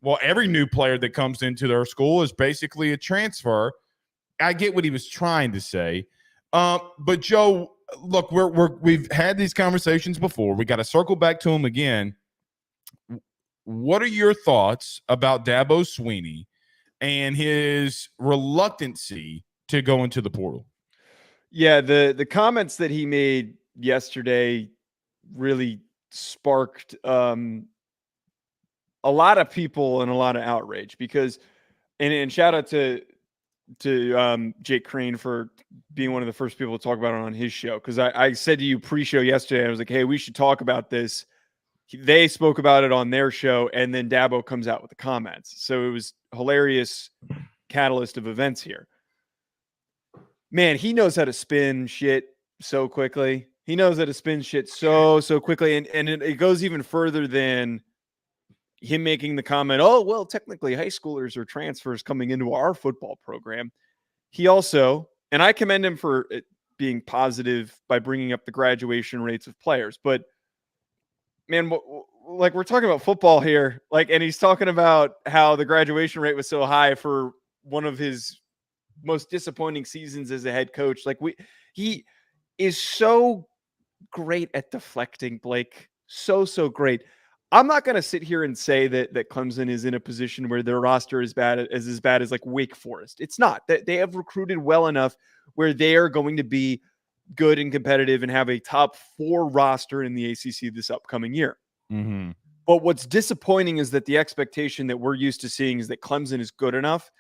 well, every new player that comes into their school is basically a transfer. I get what he was trying to say. But Joe, look, we've had these conversations before. We got to circle back to him again. What are your thoughts about Dabo Swinney and his reluctancy to go into the portal? Yeah, the comments that he made yesterday really sparked a lot of people and a lot of outrage because, and shout out to Jake Crane for being one of the first people to talk about it on his show. Because I said to you pre-show yesterday, I was like, hey, we should talk about this. They spoke about it on their show, and then Dabo comes out with the comments. So it was hilarious catalyst of events here. Man, he knows how to spin shit so quickly. He knows how to spin shit so quickly. And it goes even further than him making the comment, oh, well, technically high schoolers are transfers coming into our football program. He also, and I commend him for being positive by bringing up the graduation rates of players. But man, like we're talking about football here, like, and he's talking about how the graduation rate was so high for one of his most disappointing seasons as a head coach. Like he is so great at deflecting, Blake. So great. I'm not going to sit here and say that Clemson is in a position where their roster is as bad as like Wake Forest. It's not. That they have recruited well enough where they are going to be good and competitive and have a top 4 roster in the ACC this upcoming year. Mm-hmm. But what's disappointing is that the expectation that we're used to seeing is that Clemson is good enough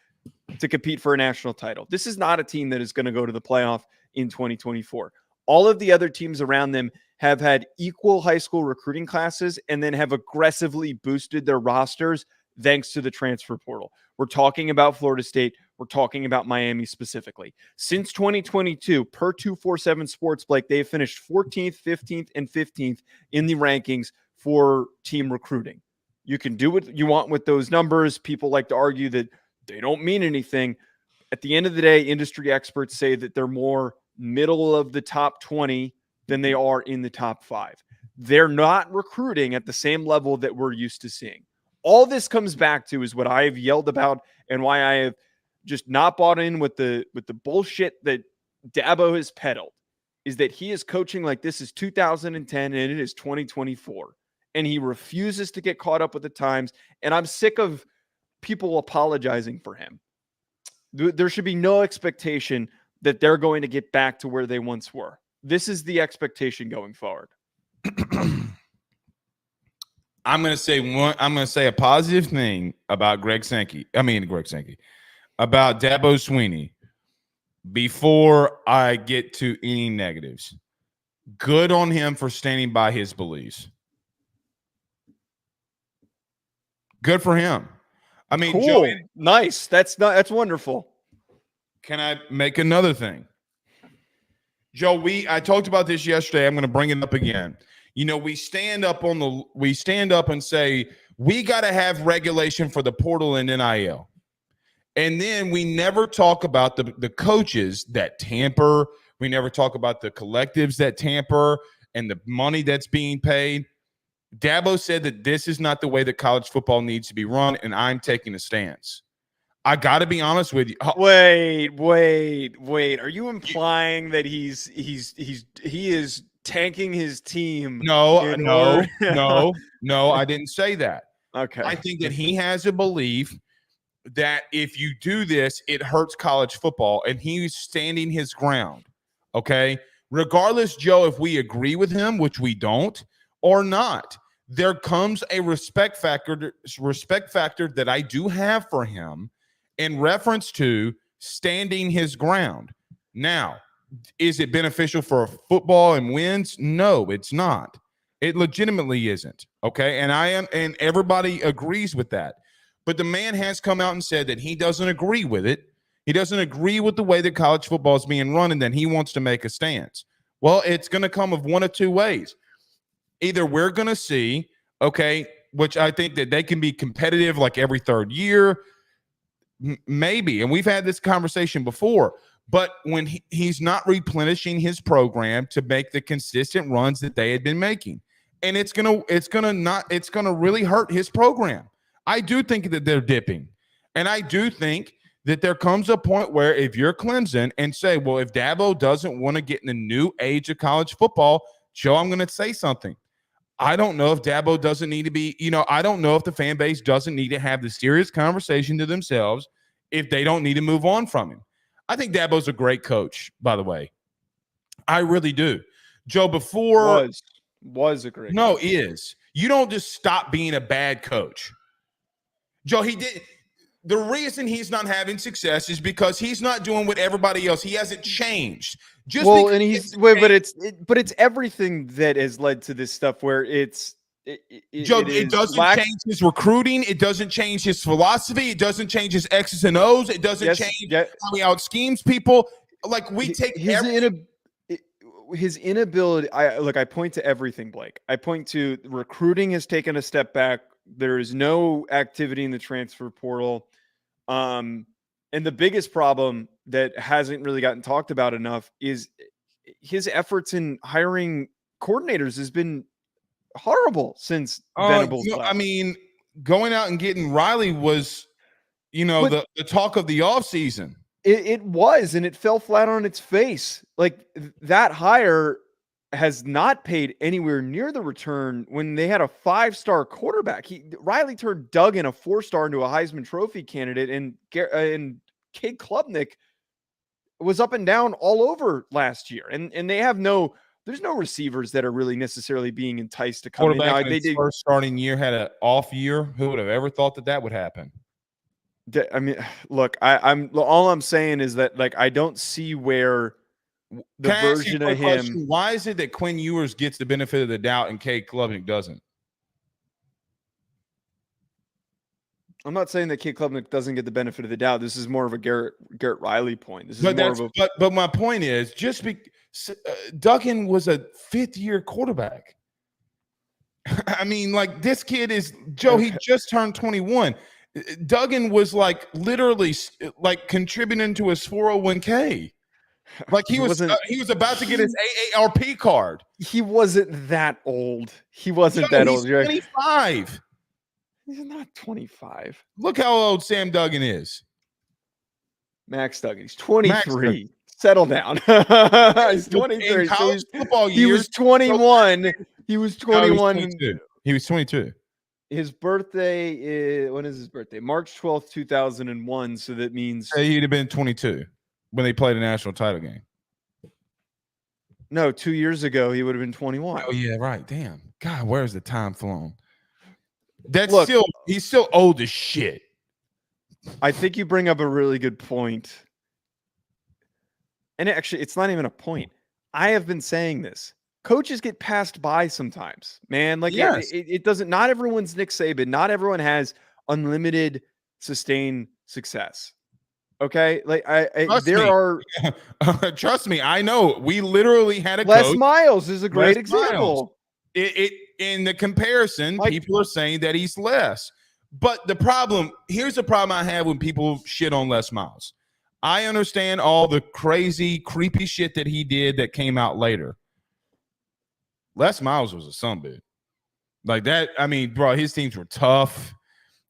to compete for a national title. This is not a team that is going to go to the playoff in 2024. All of the other teams around them have had equal high school recruiting classes and then have aggressively boosted their rosters thanks to the transfer portal. We're talking about Florida State. We're talking about Miami specifically. Since 2022, per 247 Sports, Blake, they have finished 14th, 15th, and 15th in the rankings for team recruiting. You can do what you want with those numbers. People like to argue that they don't mean anything. At the end of the day, industry experts say that they're more middle of the top 20 than they are in the top 5. They're not recruiting at the same level that we're used to seeing. All this comes back to is what I have yelled about and why I have just not bought in with the bullshit that Dabo has peddled, is that he is coaching like this is 2010 and it is 2024. And he refuses to get caught up with the times. And I'm sick of people apologizing for him. There should be no expectation that they're going to get back to where they once were. This is the expectation going forward. I'm going to say a positive thing about About Dabo Swinney before I get to any negatives. Good on him for standing by his beliefs. Good for him. I mean, cool. Joe, nice. That's wonderful. Can I make another thing? Joe, I talked about this yesterday. I'm going to bring it up again. You know, we stand up and say, we got to have regulation for the portal and NIL. And then we never talk about the coaches that tamper. We never talk about the collectives that tamper and the money that's being paid. Dabo said that this is not the way that college football needs to be run, and I'm taking a stance. I got to be honest with you. Wait. Are you implying that he is tanking his team? No, I didn't say that. Okay. I think that he has a belief that if you do this, it hurts college football, and he's standing his ground. Okay? Regardless, Joe, if we agree with him, which we don't, or not, there comes a respect factor that I do have for him in reference to standing his ground. Now, is it beneficial for football and wins? No, it's not. It legitimately isn't. Okay. And everybody agrees with that. But the man has come out and said that he doesn't agree with it. He doesn't agree with the way that college football is being run, and then he wants to make a stance. Well, it's going to come of one of two ways. Either we're going to see, okay, which I think that they can be competitive like every third year, maybe. And we've had this conversation before. But when he's not replenishing his program to make the consistent runs that they had been making, and it's gonna really hurt his program. I do think that they're dipping, and I do think that there comes a point where if you're Clemson and say, well, if Dabo doesn't want to get in the new age of college football, Joe, I'm going to say something. I don't know if Dabo doesn't need to be, I don't know if the fan base doesn't need to have the serious conversation to themselves if they don't need to move on from him. I think Dabo's a great coach, by the way. I really do. Joe, before was a great no, coach. is. You don't just stop being a bad coach. Joe, he did. The reason he's not having success is because he's not doing what everybody else. He hasn't changed. Just well, and but it's everything that has led to this stuff where Joe, it doesn't change his recruiting. It doesn't change his philosophy. It doesn't change his X's and O's. It doesn't change how he out schemes people. Like we take his inability. I point to everything, Blake. I point to recruiting has taken a step back. There is no activity in the transfer portal. And the biggest problem that hasn't really gotten talked about enough is his efforts in hiring coordinators has been horrible since Venables left. I mean, going out and getting Riley was, the talk of the offseason. It was, and it fell flat on its face. Like that hire has not paid anywhere near the return when they had a 5-star quarterback. Riley turned Duggan, a 4-star, into a Heisman Trophy candidate, and Cade Klubnik was up and down all over last year. And they have there's no receivers that are really necessarily being enticed to come in. Now, in his first starting year had an off year. Who would have ever thought that would happen? I mean, look, all I'm saying is that I don't see where the version of him. Question? Why is it that Quinn Ewers gets the benefit of the doubt and Cade Klubnik doesn't? I'm not saying that Cade Klubnik doesn't get the benefit of the doubt. This is more of a Garrett Riley point. This is but my point is Duggan was a 5th-year quarterback. I mean, this kid is Joe. He just turned 21. Duggan was literally contributing to his 401k. He was about to get his AARP card. He wasn't that old. He wasn't that old. He's 25. He's not 25. Look how old Sam Duggan is. Max Duggan. He's 23. Settle down. He's 23. He was 21. He was 21. He was 22. His birthday is, when is his birthday? March 12th, 2001. So that means he'd have been 22 when they played a national title game. No, 2 years ago, he would have been 21. Oh, yeah, right. Damn. God, where's the time flown? He's still old as shit. I think you bring up a really good point. And actually, it's not even a point. I have been saying this. Coaches get passed by sometimes, man. It doesn't. Not everyone's Nick Saban. Not everyone has unlimited sustained success. Okay, Trust me, I know. We literally had a Les coach. Miles is a great example. In the comparison, people are saying that he's less. But here's the problem I have when people shit on Les Miles. I understand all the crazy, creepy shit that he did that came out later. Les Miles was a sumbitch. Like that, I mean, bro, his teams were tough.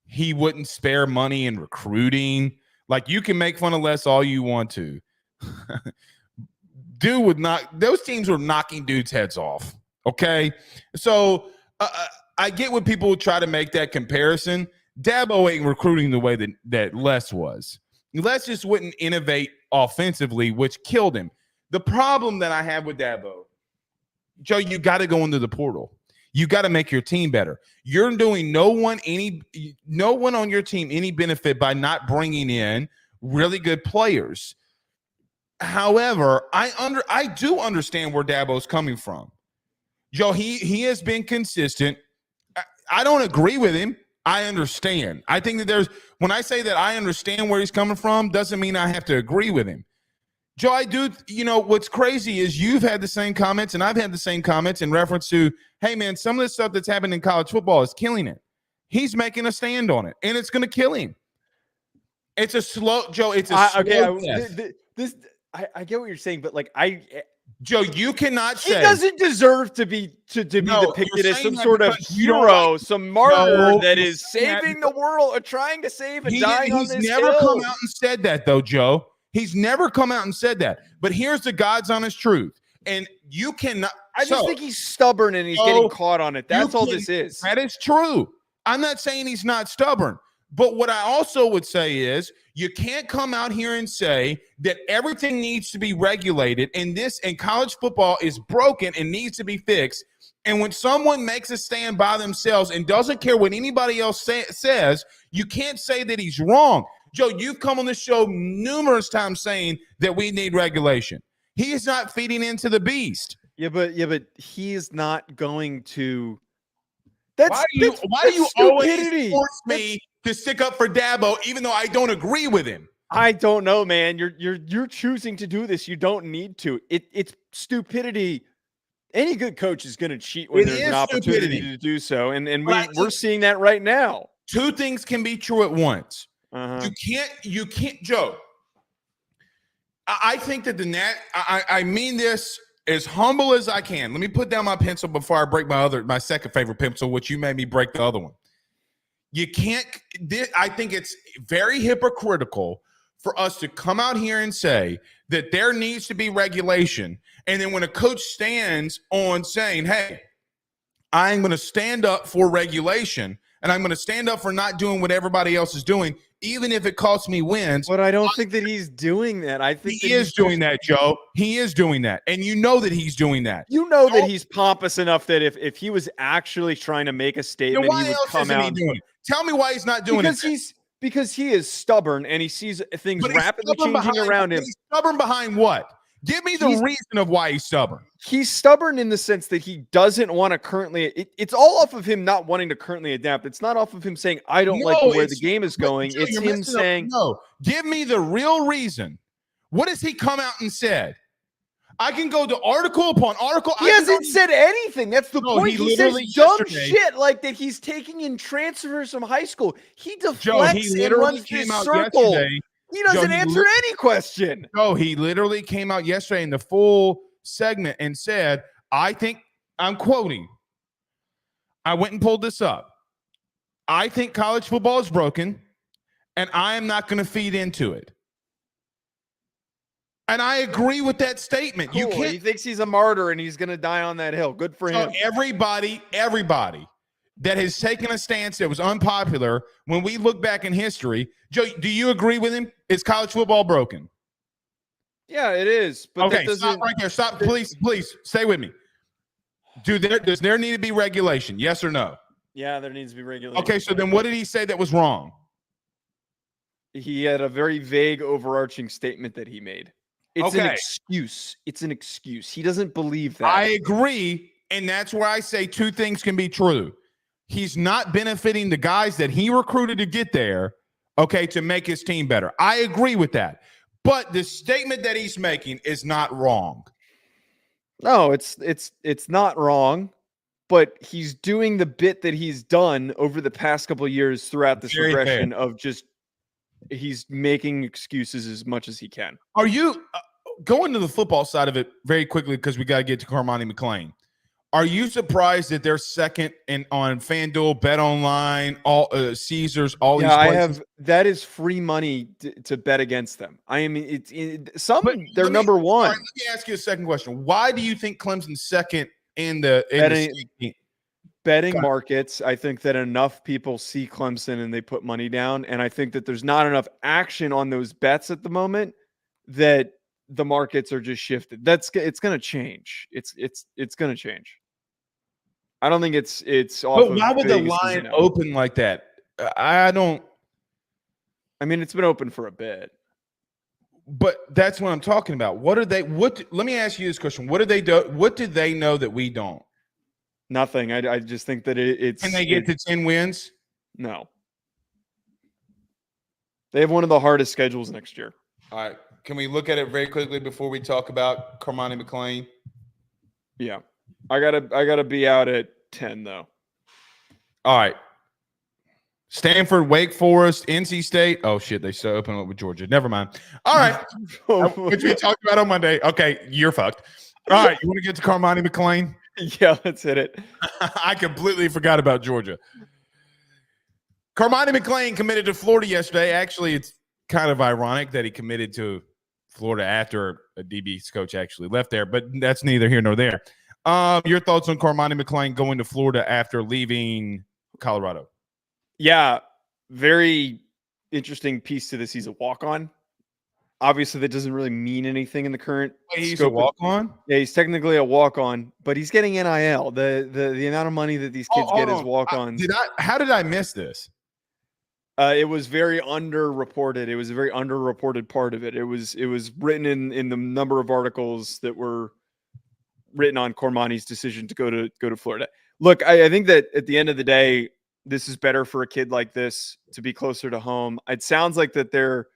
He wouldn't spare money in recruiting. You can make fun of Les all you want to. Dude would not, those teams were knocking dudes' heads off. Okay? So I get when people try to make that comparison. Dabo ain't recruiting the way that Les was. Les just wouldn't innovate offensively, which killed him. The problem that I have with Dabo, Joe, you got to go into the portal. You got to make your team better. You're doing no one on your team any benefit by not bringing in really good players. However, I do understand where Dabo's coming from. Joe, he has been consistent. I don't agree with him. I understand. I think that when I say that I understand where he's coming from, doesn't mean I have to agree with him. Joe, I do, what's crazy is you've had the same comments and I've had the same comments in reference to, hey, man, some of this stuff that's happening in college football is killing it. He's making a stand on it, and it's going to kill him. It's a slow, Joe, it's a slow death. I get what you're saying, but Joe, you cannot say. He doesn't deserve to be depicted as some sort of hero, some martyr that is saving the world or trying to save and dying on this hill. He's never come out and said that, though, Joe. He's never come out and said that. But here's the God's honest truth. And you cannot. I just think he's stubborn and he's getting caught on it. That's all this is. That is true. I'm not saying he's not stubborn. But what I also would say is you can't come out here and say that everything needs to be regulated and college football is broken and needs to be fixed. And when someone makes a stand by themselves and doesn't care what anybody else says, you can't say that he's wrong. Joe, you've come on the show numerous times saying that we need regulation. He is not feeding into the beast. Yeah, but he is not going to. Why do you always force me to stick up for Dabo, even though I don't agree with him? I don't know, man. You're choosing to do this. You don't need to. It's stupidity. Any good coach is going to cheat when there's an opportunity to do so, and we're seeing that right now. Two things can be true at once. You can't, Joe. I think that I mean this as humble as I can. Let me put down my pencil before I break my second favorite pencil, which you made me break the other one. You can't. I think it's very hypocritical for us to come out here and say that there needs to be regulation, and then when a coach stands on saying, "Hey, I'm going to stand up for regulation, and I'm going to stand up for not doing what everybody else is doing, even if it costs me wins." But I don't think that he's doing that. I think he is doing that, Joe. He is doing that, and you know that he's doing that. You know that he's pompous enough that if he was actually trying to make a statement, why he would else come isn't out. He doing it? Tell me why he's not doing it. Because he is stubborn and he sees things rapidly changing around him. He's stubborn behind what? Give me the reason of why he's stubborn. He's stubborn in the sense that he doesn't want to currently. It's all off of him not wanting to currently adapt. It's not off of him saying, "I don't like where the game is going." It's him saying, "No, give me the real reason." What has he come out and said? I can go to article upon article. He hasn't said anything. That's the point. He says dumb shit like that he's taking in transfers from high school. He deflects and runs this circle. He doesn't answer any question. No, he literally came out yesterday in the full segment and said, I think, I'm quoting, I went and pulled this up. I think college football is broken, and I am not going to feed into it. And I agree with that statement. Cool. He thinks he's a martyr and he's going to die on that hill. Good for him. Everybody that has taken a stance that was unpopular, when we look back in history, Joe, do you agree with him? Is college football broken? Yeah, it is. But okay, stop right there. Stop, please, stay with me. Does there need to be regulation? Yes or no? Yeah, there needs to be regulation. Okay, so then what did he say that was wrong? He had a very vague, overarching statement that he made. It's an excuse. It's an excuse. He doesn't believe that. I agree, and that's where I say two things can be true. He's not benefiting the guys that he recruited to get there, okay, to make his team better. I agree with that. But the statement that he's making is not wrong. No, it's not wrong, but he's doing the bit that he's done over the past couple of years throughout this progression of just he's making excuses as much as he can. Are you going to the football side of it very quickly because we got to get to Cormani McClain? Are you surprised that they're second on FanDuel, Bet Online, all Caesars, all these places? That is free money to bet against them. I mean, they're number one. Right, let me ask you a second question. Why do you think Clemson's second in the betting markets? I think that enough people see Clemson and they put money down, and I think that there's not enough action on those bets at the moment that the markets are just shifted. It's going to change. It's going to change. I don't think it's off. But why would the line open like that? I don't. I mean, it's been open for a bit. But that's what I'm talking about. What are they? Let me ask you this question. What do they do? What do they know that we don't? Nothing. I just think that it's. Can they get to 10 wins? No. They have one of the hardest schedules next year. All right. Can we look at it very quickly before we talk about Cormani McClain? Yeah. I gotta be out at 10 though. All right. Stanford, Wake Forest, NC State. Oh shit, they still open up with Georgia. Never mind. All right. Which we talked about on Monday. Okay, you're fucked. All right, you want to get to Cormani McClain? Yeah, let's hit it. I completely forgot about Georgia. Cormani McClain committed to Florida yesterday. Actually, it's kind of ironic that he committed to Florida after a DB's coach actually left there, but that's neither here nor there. Your thoughts on Cormani McClain going to Florida after leaving Colorado? Yeah, very interesting piece to this. He's a walk-on. Obviously, that doesn't really mean anything in the current He's scope. a walk-on? Yeah, he's technically a walk-on, but he's getting NIL. The amount of money that these kids get as walk-ons. How did I miss this? It was very underreported. It was a very underreported part of it. It was written in the number of articles that were written on Cormani's decision to go to Florida. Look, I think that at the end of the day, this is better for a kid like this to be closer to home. It sounds like that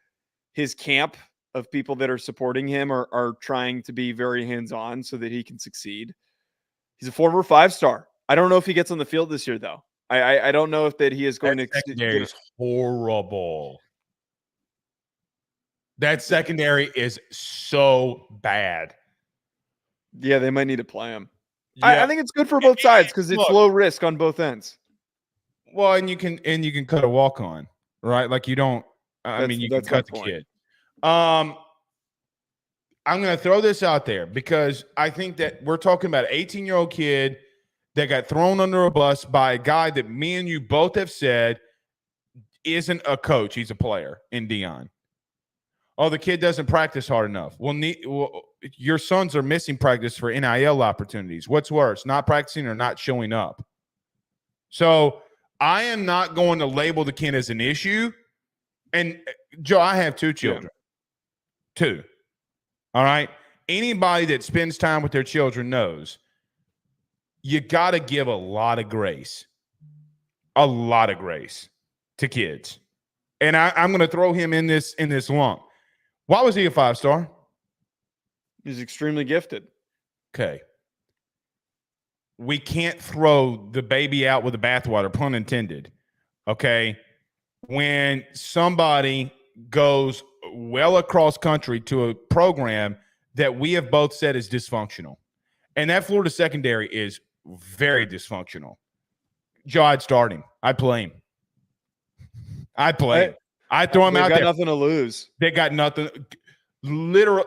his camp of people that are supporting him are trying to be very hands-on so that he can succeed. He's a former 5-star. I don't know if he gets on the field this year, though. I don't know if that he is going to. Secondary is horrible. That secondary is so bad. Yeah, they might need to play him. Yeah. I think it's good for both sides because it's low risk on both ends. Well, and you can cut a walk on, right? Like you don't. You can cut the kid. I'm going to throw this out there because I think that we're talking about an 18-year-old kid that got thrown under a bus by a guy that me and you both have said isn't a coach. He's a player in Deion. Oh, the kid doesn't practice hard enough. Well, your sons are missing practice for NIL opportunities. What's worse, not practicing or not showing up? So I am not going to label the kid as an issue. And, Joe, I have 2 children. Yeah. 2. All right? Anybody that spends time with their children knows you got to give a lot of grace. A lot of grace to kids. And I'm going to throw him in this lump. Why was he a 5-star? He's extremely gifted. Okay. We can't throw the baby out with the bathwater, pun intended. Okay. When somebody goes well across country to a program that we have both said is dysfunctional, and that Florida secondary is very dysfunctional. Joe, I'd start him. I'd play him. I'd play him. I'd throw him out there. They got nothing to lose. They got nothing. Literally,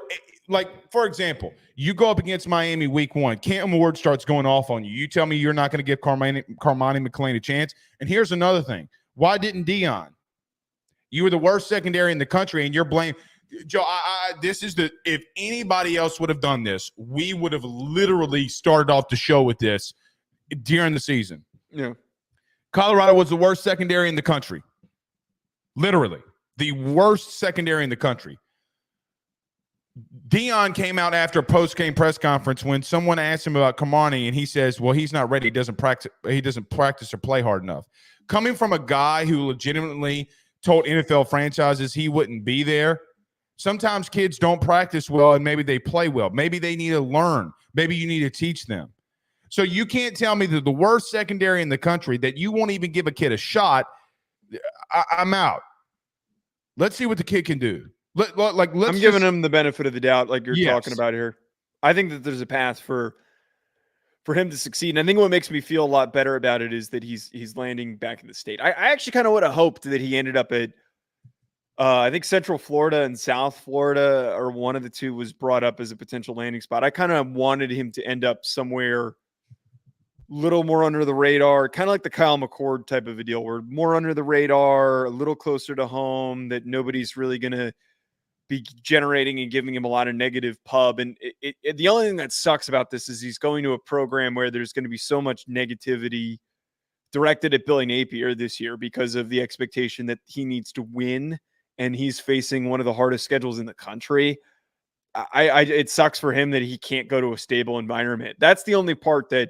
like, for example, you go up against Miami week 1. Cam Ward starts going off on you. You tell me you're not going to give Cormani McClain a chance. And here's another thing. Why didn't Deion? You were the worst secondary in the country, and you're blamed. Joe, if anybody else would have done this, we would have literally started off the show with this during the season. Yeah. Colorado was the worst secondary in the country. Literally. The worst secondary in the country. Deion came out after a post-game press conference when someone asked him about Cormani, and he says, well, he's not ready. He doesn't practice or play hard enough. Coming from a guy who legitimately told NFL franchises he wouldn't be there, sometimes kids don't practice well and maybe they play well. Maybe they need to learn. Maybe you need to teach them. So you can't tell me that the worst secondary in the country that you won't even give a kid a shot, I'm out. Let's see what the kid can do. I'm giving him the benefit of the doubt, like you're talking about here. I think that there's a path for him to succeed. And I think what makes me feel a lot better about it is that he's landing back in the state. I actually kind of would have hoped that he ended up at I think Central Florida and South Florida, or one of the two, was brought up as a potential landing spot. I kind of wanted him to end up somewhere little more under the radar, kind of like the Kyle McCord type of a deal, where more under the radar, a little closer to home, that nobody's really going to be generating and giving him a lot of negative pub. And the only thing that sucks about this is he's going to a program where there's going to be so much negativity directed at Billy Napier this year because of the expectation that he needs to win, and he's facing one of the hardest schedules in the country. It sucks for him that he can't go to a stable environment. That's the only part that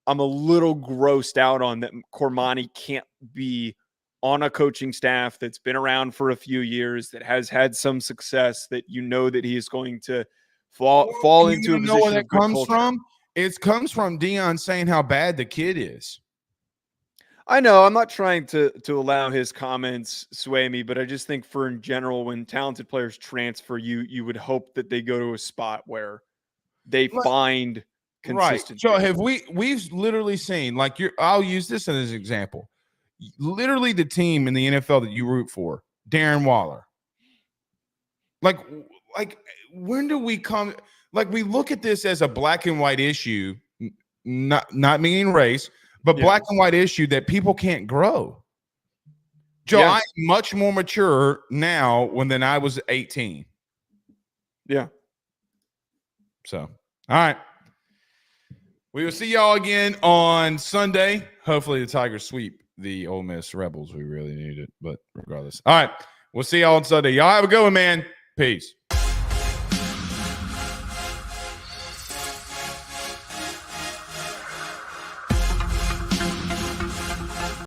I'm a little grossed out on, that Cormani can't be on a coaching staff that's been around for a few years, that has had some success, that that he is going to fall into a position. Where that comes from? It comes from Deion saying how bad the kid is. I know. I'm not trying to allow his comments sway me, but I just think in general, when talented players transfer, you would hope that they go to a spot where they find consistency. Right. So we've literally seen, I'll use this as an example. Literally the team in the NFL that you root for, Darren Waller. Like when do we come? Like, we look at this as a black and white issue, not meaning race, but black and white issue that people can't grow. Joe, Yes. I'm much more mature now than I was 18. Yeah. So, all right. We will see y'all again on Sunday. Hopefully the Tigers sweep the Ole Miss Rebels. We really need it, but regardless. All right. We'll see y'all on Sunday. Y'all have a good one, man. Peace.